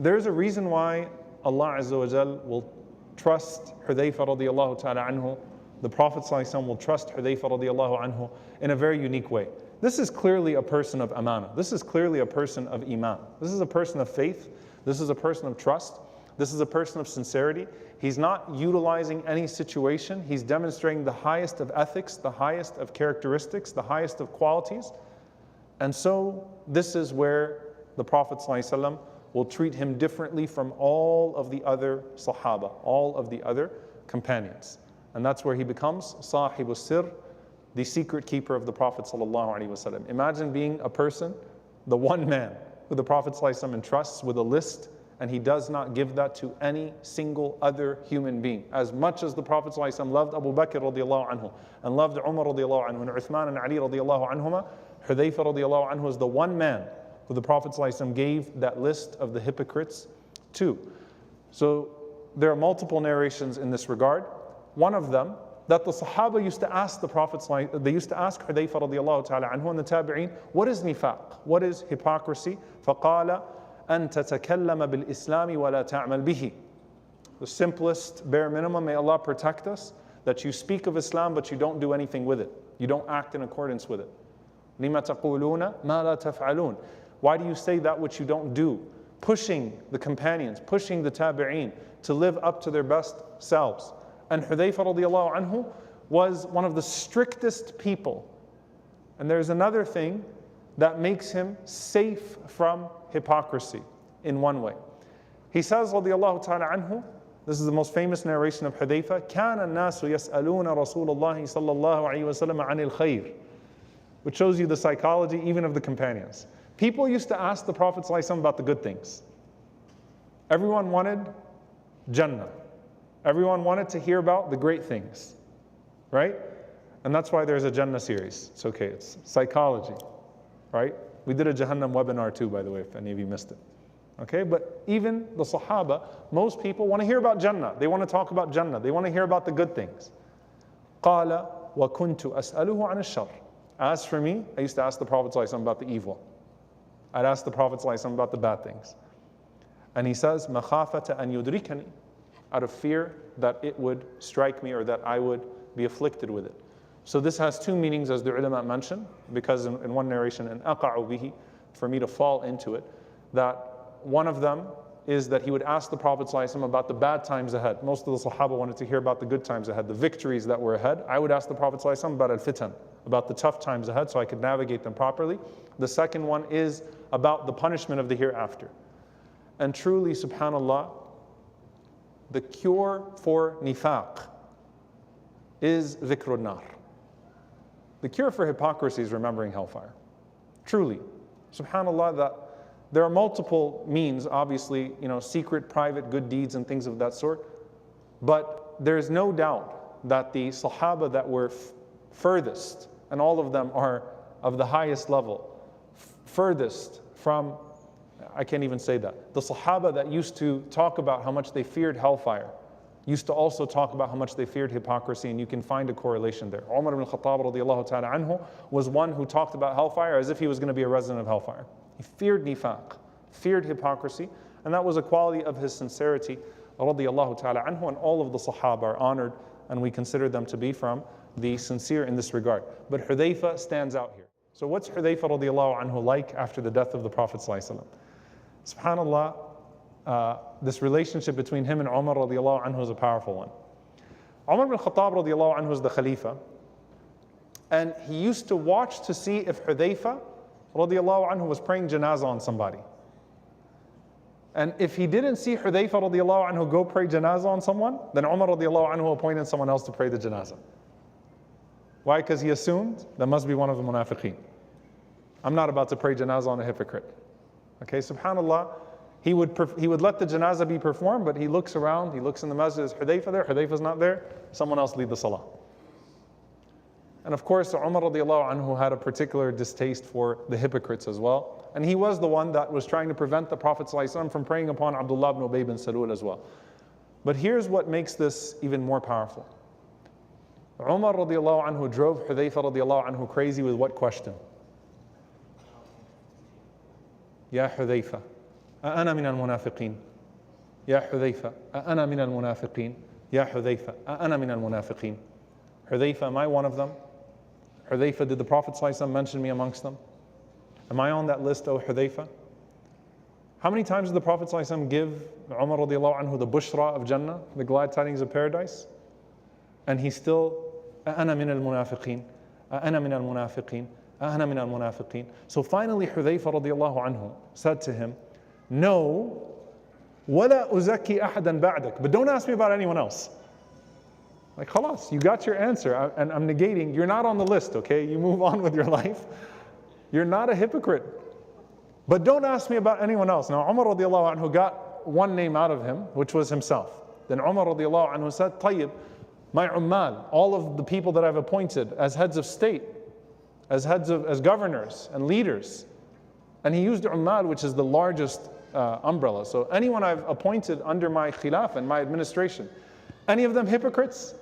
there's a reason why Allah Azza wa Jal will trust Hudhayfah radiallahu ta'ala anhu. The Prophet ﷺ will trust Hudhayfah radiallahu anhu in a very unique way. This is clearly a person of amana. This is clearly a person of iman. This is a person of faith. This is a person of trust. This is a person of sincerity. He's not utilizing any situation. He's demonstrating the highest of ethics, the highest of characteristics, the highest of qualities. And so this is where the Prophet ﷺ will treat him differently from all of the other Sahaba, all of the other companions. And that's where he becomes Sahibus Sir, the secret keeper of the Prophet ﷺ. Imagine being a person, the one man who the Prophet ﷺ entrusts with a list, and he does not give that to any single other human being. As much as the Prophet ﷺ loved Abu Bakr radiallahu anhu, and loved Umar radiallahu anhu, and Uthman and Ali radiallahu anhuma, Hudhayfah radiallahu anhu is the one man who the Prophet ﷺ gave that list of the hypocrites to. So there are multiple narrations in this regard. One of them, that the Sahaba used to ask the Prophet, they used to ask Hudhayfah radiallahu ta'ala anhu and the Tabi'een, what is nifaq? What is hypocrisy? فَقَالَ أَن تَتَكَلَّمَ بِالْإِسْلَامِ وَلَا تَعْمَلْ بِهِ. The simplest, bare minimum, may Allah protect us, that you speak of Islam but you don't do anything with it. You don't act in accordance with it. لِمَ تَقُولُونَ مَا لَا تَفْعَلُونَ. Why do you say that which you don't do? Pushing the companions, pushing the Tabi'een to live up to their best selves. And Hudhayfah radiallahu anhu was one of the strictest people. And there's another thing that makes him safe from hypocrisy in one way. He says radiallahu ta'ala anhu, this is the most famous narration of Hudhayfah, كَانَ النَّاسُ يَسْأَلُونَ رَسُولَ اللَّهِ صَلَّى اللَّهُ عَلَيْهِ وَسَلَّمَ عَنِ الْخَيْرِ. Which shows you the psychology even of the companions. People used to ask the Prophet ﷺ about the good things. Everyone wanted Jannah. Everyone wanted to hear about the great things, right? And that's why there's a Jannah series. It's okay, it's psychology, right? We did a Jahannam webinar too, by the way, if any of you missed it. Okay, but even the Sahaba, most people want to hear about Jannah. They want to talk about Jannah. They want to hear about the good things. قَالَ وَكُنْتُ أَسْأَلُهُ عَنِ الشَّرِّ. As for me, I used to ask the Prophet ﷺ about the evil. I'd ask the Prophet ﷺ about the bad things. And he says, مَخَافَةَ أَنْ يُدْرِكَنِي, out of fear that it would strike me or that I would be afflicted with it. So this has two meanings, as the ulama mentioned, because in one narration, أَنْ أَقَعُ بِهِ, for me to fall into it, that one of them is that he would ask the Prophet ﷺ about the bad times ahead. Most of the Sahaba wanted to hear about the good times ahead, the victories that were ahead. I would ask the Prophet ﷺ about al-fitan, about the tough times ahead so I could navigate them properly. The second one is about the punishment of the hereafter. And truly, subhanAllah, the cure for nifaq is dhikrun nar. The cure for hypocrisy is remembering hellfire. Truly, subhanAllah, that there are multiple means, obviously, secret, private, good deeds and things of that sort. But there's no doubt that the Sahaba that were furthest, and all of them are of the highest level, furthest from, I can't even say that. The Sahaba that used to talk about how much they feared hellfire, used to also talk about how much they feared hypocrisy, and you can find a correlation there. Umar ibn Khattab radiallahu ta'ala anhu was one who talked about hellfire as if he was going to be a resident of hellfire. He feared nifaq, feared hypocrisy, and that was a quality of his sincerity radiallahu ta'ala anhu, and all of the Sahaba are honored, and we consider them to be from the sincere in this regard. But Hudhayfah stands out here. So what's Hudhayfah radiallahu anhu like after the death of the Prophet ﷺ? SubhanAllah, this relationship between him and Umar radiallahu anhu is a powerful one. Umar ibn Khattab radiallahu anhu is the Khalifa, and he used to watch to see if Hudhayfah radiallahu anhu was praying janazah on somebody. And if he didn't see Hudhayfah radiallahu anhu go pray janazah on someone, then Umar radiallahu anhu appointed someone else to pray the janazah. Why? Because he assumed that must be one of the munafiqeen. I'm not about to pray janazah on a hypocrite. Okay, subhanAllah, he would let the janazah be performed, but he looks around, he looks in the masjid, is Hudhayfah there? Hudhayfah's not there, someone else lead the salah. And of course, Umar radiallahu anhu had a particular distaste for the hypocrites as well. And he was the one that was trying to prevent the Prophet ﷺ from praying upon Abdullah ibn Ubay bin Salul as well. But here's what makes this even more powerful. Umar radiallahu anhu drove Hudhayfah radiallahu anhu crazy with what question? Ya Hudhayfah, أأنا من المنافقين يا حذيفة أأنا من المنافقين يا حذيفة أأنا من المنافقين. Hudhayfah, am I one of them? Hudhayfah, did the Prophet ﷺ mention me amongst them? Am I on that list, O Hudhayfah? How many times did the Prophet ﷺ give Umar radiallahu anhu the bushra of Jannah, the glad tidings of paradise? And he still, أأنا من المنافقين أأنا من المنافقين أأنا من المنافقين. So finally Hudhayfah radiallahu anhu said to him, no, ولا أزكي أحدا بعدك, but don't ask me about anyone else. Like, khalas, you got your answer, and I'm negating, you're not on the list, okay? You move on with your life. You're not a hypocrite. But don't ask me about anyone else. Now, Umar radiallahu anhu got one name out of him, which was himself. Then Umar radiallahu anhu said, Tayyib, my ummal, all of the people that I've appointed as heads of state, as governors and leaders. And he used ummal, which is the largest umbrella. So anyone I've appointed under my khilaf and my administration, any of them hypocrites?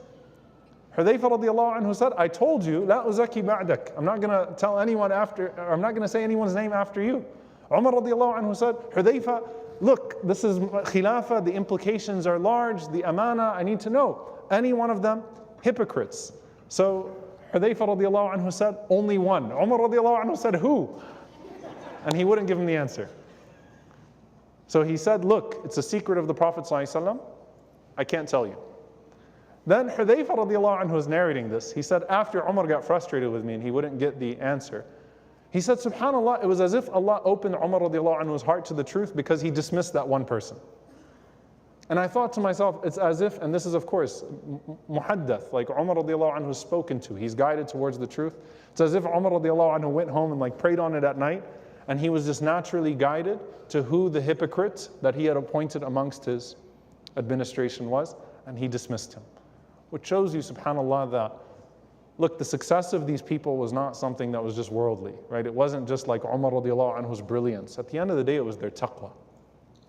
Hudhayfah radiallahu anhu said, I told you, la uzaki ba'dak. I'm not going to tell anyone after, or I'm not going to say anyone's name after you. Umar radiallahu anhu said, Hudhayfah, look, this is khilafah, the implications are large, the amana, I need to know. Any one of them, hypocrites. So Hudhayfah radiallahu anhu said, only one. Umar radiallahu anhu said, who? And he wouldn't give him the answer. So he said, look, it's a secret of the Prophet ﷺ. I can't tell you. Then Hudhayfah radiallahu anhu was narrating this. He said, after Umar got frustrated with me and he wouldn't get the answer, he said, subhanAllah, it was as if Allah opened Umar radiallahu anhu's heart to the truth because he dismissed that one person. And I thought to myself, it's as if, and this is of course muhaddath, like Umar radiallahu anhu is spoken to, he's guided towards the truth. It's as if Umar radiallahu anhu went home and like prayed on it at night, and he was just naturally guided to who the hypocrite that he had appointed amongst his administration was, and he dismissed him. Which shows you, subhanAllah, that, look, the success of these people was not something that was just worldly, right? It wasn't just like Umar radiallahu anhu's brilliance. At the end of the day, it was their taqwa.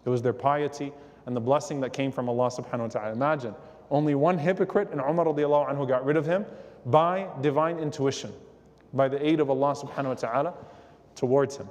It was their piety and the blessing that came from Allah subhanahu wa ta'ala. Imagine, only one hypocrite, and Umar radiallahu anhu got rid of him by divine intuition, by the aid of Allah subhanahu wa ta'ala towards him.